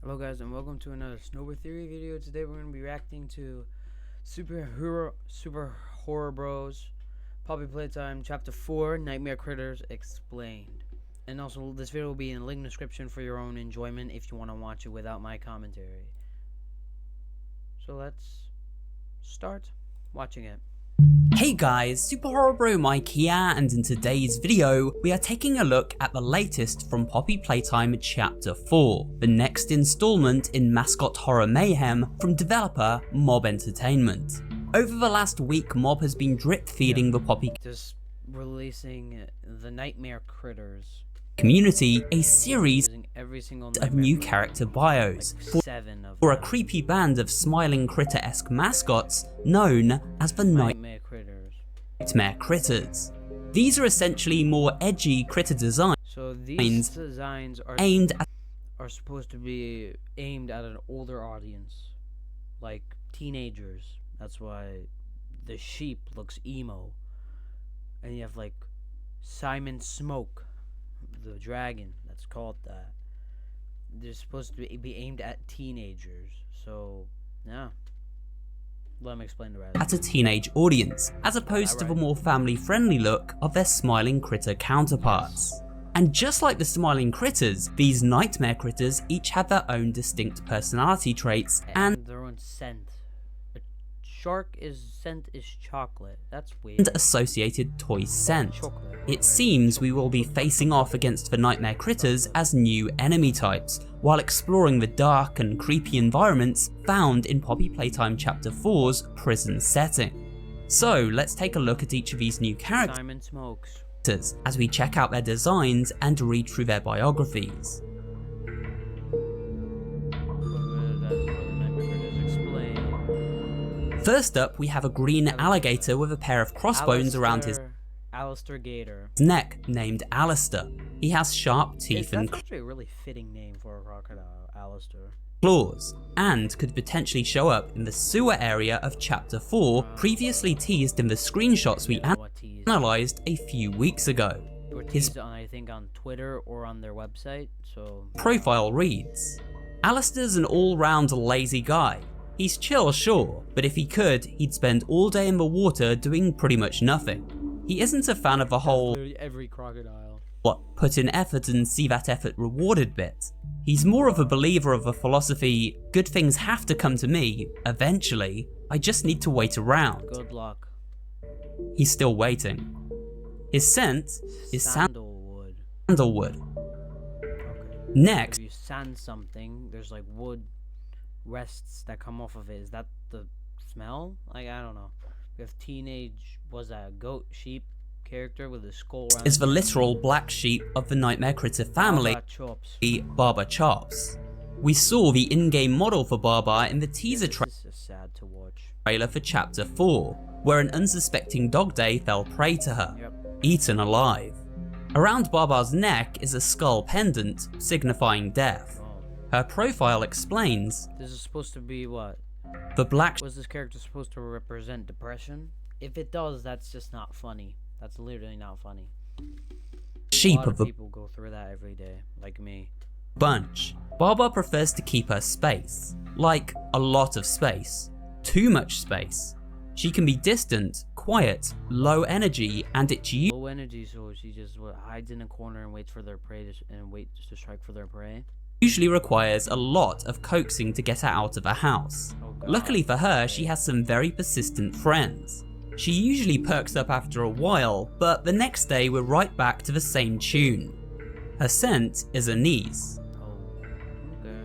Hello guys and welcome to another Snowboard Theory video. Today we're going to be reacting to Super Horror Bros Poppy Playtime Chapter 4 Nightmare Critters Explained. And also this video will be in the link description for your own enjoyment if you want to watch it without my commentary. So let's start watching it. Hey guys, Super Horror Bro Mike here, and in today's video, we are taking a look at the latest from Poppy Playtime Chapter 4, the next installment in Mascot Horror Mayhem from developer Mob Entertainment. Over the last week, Mob has been drip feeding the Poppy Just releasing the Nightmare Critters community a series every single of new character bios for a creepy band of smiling critter-esque mascots known as the Nightmare Critters. These are essentially more edgy critter designs, so these designs are supposed to be aimed at an older audience, like teenagers. That's why the sheep looks emo, and you have like Simon Smoke, the dragon that's called that. They're supposed to be aimed at teenagers, so yeah. Let me explain the rest. At a teenage audience, as opposed to the more family-friendly look of their smiling critter counterparts. And just like the smiling critters, these nightmare critters each have their own distinct personality traits and their own scent. A shark's scent is chocolate. That's weird. And associated toy scent. Chocolate. It seems we will be facing off against the nightmare critters as new enemy types, while exploring the dark and creepy environments found in Poppy Playtime Chapter 4's prison setting. So let's take a look at each of these new characters Simon Smokes as we check out their designs and read through their biographies. First up, we have a green alligator with a pair of crossbones around his Alistair Gator neck named Alistair. He has sharp teeth and actually a really fitting name for a crocodile, Alistair. Claws, and could potentially show up in the sewer area of Chapter 4, previously teased in the screenshots we analysed a few weeks ago. His I think on Twitter or on their website, so profile reads, Alistair's an all-round lazy guy. He's chill, sure, but if he could, he'd spend all day in the water doing pretty much nothing. He isn't a fan of the whole every crocodile put in effort and see that effort rewarded bit. He's more of a believer of the philosophy, good things have to come to me, eventually, I just need to wait around. Good luck. He's still waiting. His scent is sandalwood. Okay. Next, if you sand something, there's like wood rests that come off of it. Is that the smell? Like, I don't know. We have teenage, was that a goat sheep character with a skull around is the literal black sheep of the Nightmare Critter family, Baba Chops. We saw the in-game model for Baba in the teaser trailer for Chapter 4, where an unsuspecting dog day fell prey to her, eaten alive. Around Baba's neck is a skull pendant, signifying death. Her profile explains, this is supposed to be what? The black was this character supposed to represent depression? If it does, that's just not funny. That's literally not funny. Sheep of the people go through that every day, like me. Bunch. Baba prefers to keep her space. Like, a lot of space. Too much space. She can be distant, quiet, low energy, and it's low energy, so she just hides in a corner and waits for their prey to strike for their prey. Usually requires a lot of coaxing to get her out of a house. Luckily for her, she has some very persistent friends. She usually perks up after a while, but the next day we're right back to the same tune. Her scent is anise.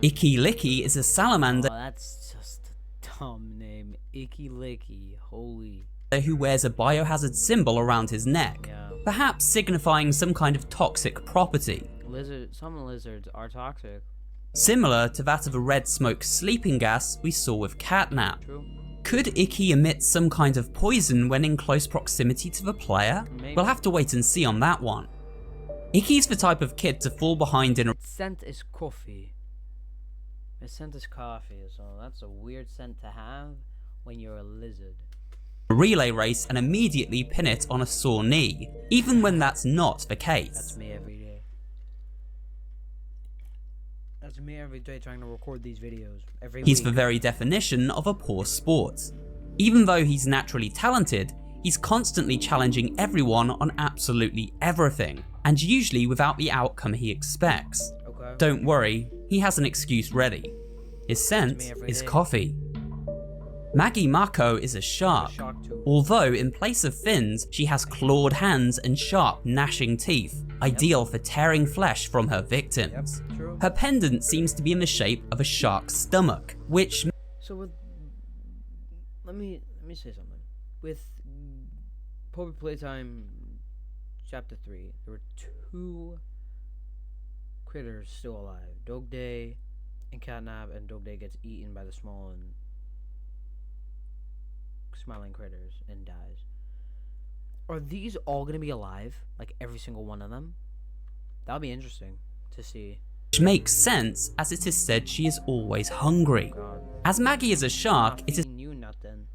Icky Licky is a salamander that's just a dumb name. Icky Licky, holy. Who wears a biohazard symbol around his neck, perhaps signifying some kind of toxic property. Some lizards are toxic. Similar to that of a red smoke sleeping gas we saw with Catnap. True. Could Icky emit some kind of poison when in close proximity to the player? Maybe. We'll have to wait and see on that one. Icky's the type of kid to fall behind in a scent is coffee. Its scent is coffee, so that's a weird scent to have when you're a lizard. relay race and immediately pin it on a sore knee, even when that's not the case. That's me every day. That's me every day trying to record these videos. He's the very definition of a poor sport. Even though he's naturally talented, he's constantly challenging everyone on absolutely everything, and usually without the outcome he expects. Okay. Don't worry, he has an excuse ready. His scent is coffee. Maggie Mako is a shark. Although in place of fins, she has clawed hands and sharp, gnashing teeth, ideal for tearing flesh from her victims. Her pendant seems to be in the shape of a shark's stomach, which... So with... Let me say something. With Poppy Playtime Chapter 3, there were 2 critters still alive. Dog Day and Catnap, and Dog Day gets eaten by the small and smiling critters and dies. Are these all gonna be alive? Like every single one of them? That would be interesting to see. Which makes sense, as it is said she is always hungry. God. As Maggie is a shark, it is you nothing.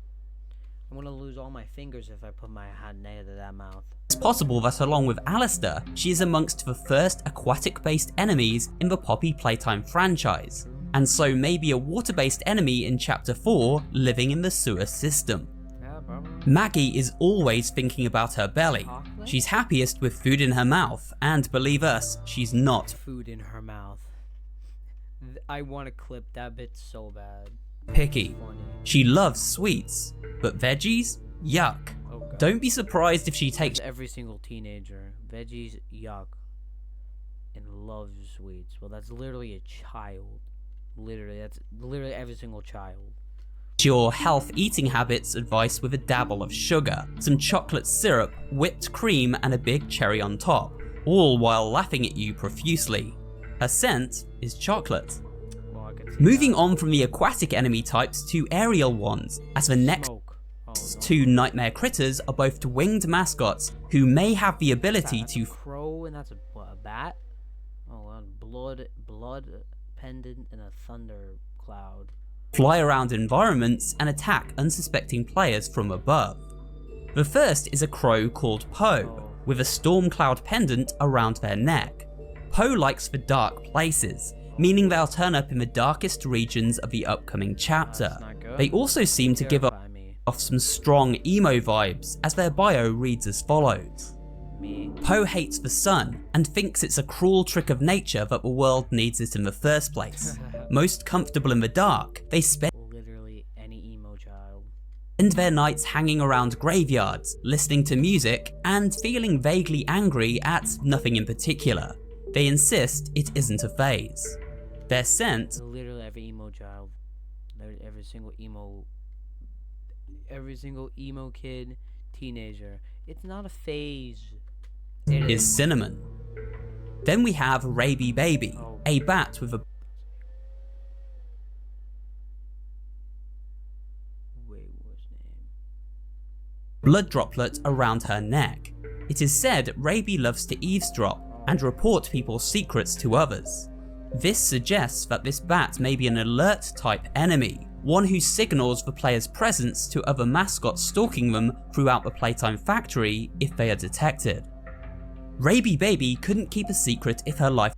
I'm gonna lose all my fingers if I put my hand near to that mouth. It's possible that along with Alistair, she is amongst the first aquatic-based enemies in the Poppy Playtime franchise, and so maybe a water-based enemy in Chapter 4 living in the sewer system. Yeah, probably. Maggie is always thinking about her belly. Chocolate? She's happiest with food in her mouth, and believe us, she's not. Food in her mouth. I want to clip that bit so bad. Picky. She loves sweets, but veggies? Yuck. Oh, God. Don't be surprised if she takes Every single teenager. Veggies, yuck. And loves sweets. Well, that's literally a child. Literally, that's literally every single child. your health eating habits advice with a dabble of sugar, some chocolate syrup, whipped cream and a big cherry on top, all while laughing at you profusely. Her scent is chocolate. Moving on from the aquatic enemy types to aerial ones, as the next two nightmare critters are both winged mascots who may have the ability to a crow, and that's a bat. Oh, blood pendant and a thunder cloud. Fly around environments and attack unsuspecting players from above. The first is a crow called Poe, with a storm cloud pendant around their neck. Poe likes the dark places, meaning they'll turn up in the darkest regions of the upcoming chapter. They also seem to give off some strong emo vibes, as their bio reads as follows. Poe hates the sun and thinks it's a cruel trick of nature that the world needs it in the first place. Most comfortable in the dark, they spend literally any emo child. Their nights hanging around graveyards, listening to music, and feeling vaguely angry at nothing in particular. They insist it isn't a phase. Their scent, literally every emo child, every single emo kid, teenager, it's not a phase. Is cinnamon. Then we have Raby Baby, a bat with a blood droplet around her neck. It is said Raby loves to eavesdrop and report people's secrets to others. This suggests that this bat may be an alert type enemy, one who signals the player's presence to other mascots stalking them throughout the Playtime Factory if they are detected. Raby Baby couldn't keep a secret if her life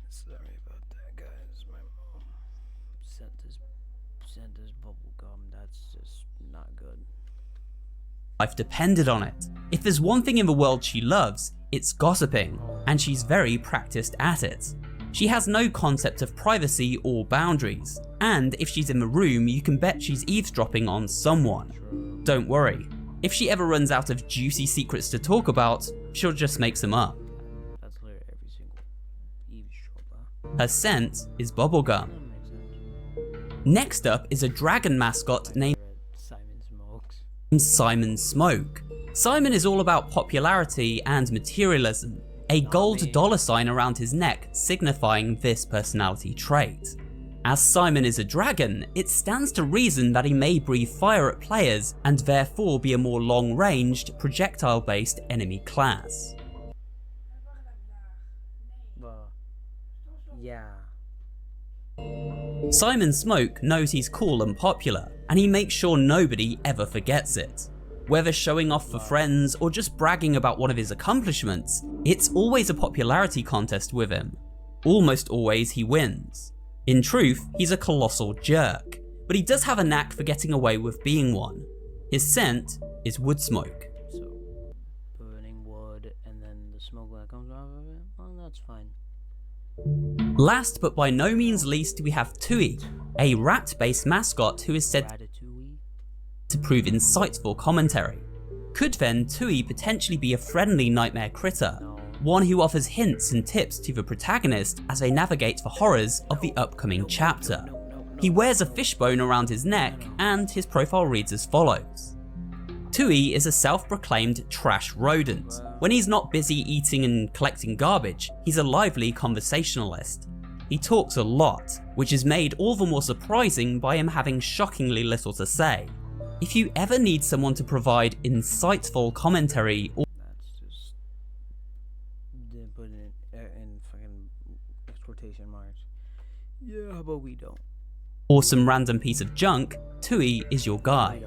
Sorry about that, guys. My mom sent this bubble gum. That's just not good. life depended on it. If there's one thing in the world she loves, it's gossiping, and she's very practiced at it. She has no concept of privacy or boundaries, and if she's in the room, you can bet she's eavesdropping on someone. Don't worry, if she ever runs out of juicy secrets to talk about, she'll just make them up. That's literally every single eavesdropper. Her scent is bubblegum. Next up is a dragon mascot named Simon Smoke. Simon is all about popularity and materialism, a gold dollar sign around his neck signifying this personality trait. As Simon is a dragon, it stands to reason that he may breathe fire at players and therefore be a more long-ranged, projectile-based enemy class. Yeah. Simon Smoke knows he's cool and popular, and he makes sure nobody ever forgets it. Whether showing off for friends or just bragging about one of his accomplishments, it's always a popularity contest with him. Almost always he wins. In truth, he's a colossal jerk, but he does have a knack for getting away with being one. His scent is wood smoke. So, burning wood and then the smoke that comes out of it, well, that's fine. Last but by no means least, we have Tui, a rat-based mascot who is said to prove insightful commentary. Could then Tui potentially be a friendly nightmare critter? No. One who offers hints and tips to the protagonist as they navigate the horrors of the upcoming chapter. He wears a fishbone around his neck, and his profile reads as follows. Tui is a self-proclaimed trash rodent. When he's not busy eating and collecting garbage, he's a lively conversationalist. He talks a lot, which is made all the more surprising by him having shockingly little to say. If you ever need someone to provide insightful commentary or put it in fucking quotation marks. Yeah, how about we don't? Or some random piece of junk, Tui is your guy.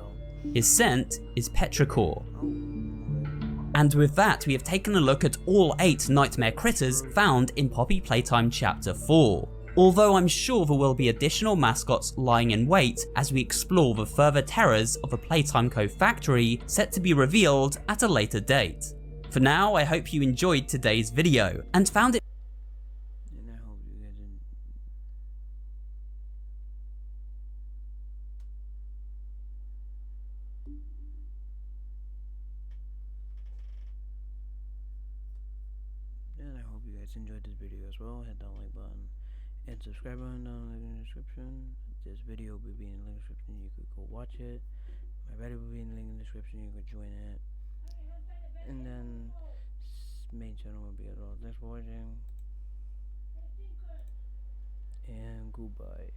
His scent is petrichor. And with that, we have taken a look at all 8 nightmare critters found in Poppy Playtime Chapter 4. Although I'm sure there will be additional mascots lying in wait as we explore the further terrors of a Playtime Co factory set to be revealed at a later date. For now, I hope you enjoyed today's video and found it And I hope you guys enjoyed this video as well. Hit that like button and subscribe button down in the description. This video will be in the link description. You could go watch it. My Reddit will be in the link in the description. You could join it. And then main channel will be at all. Thanks for watching. And goodbye.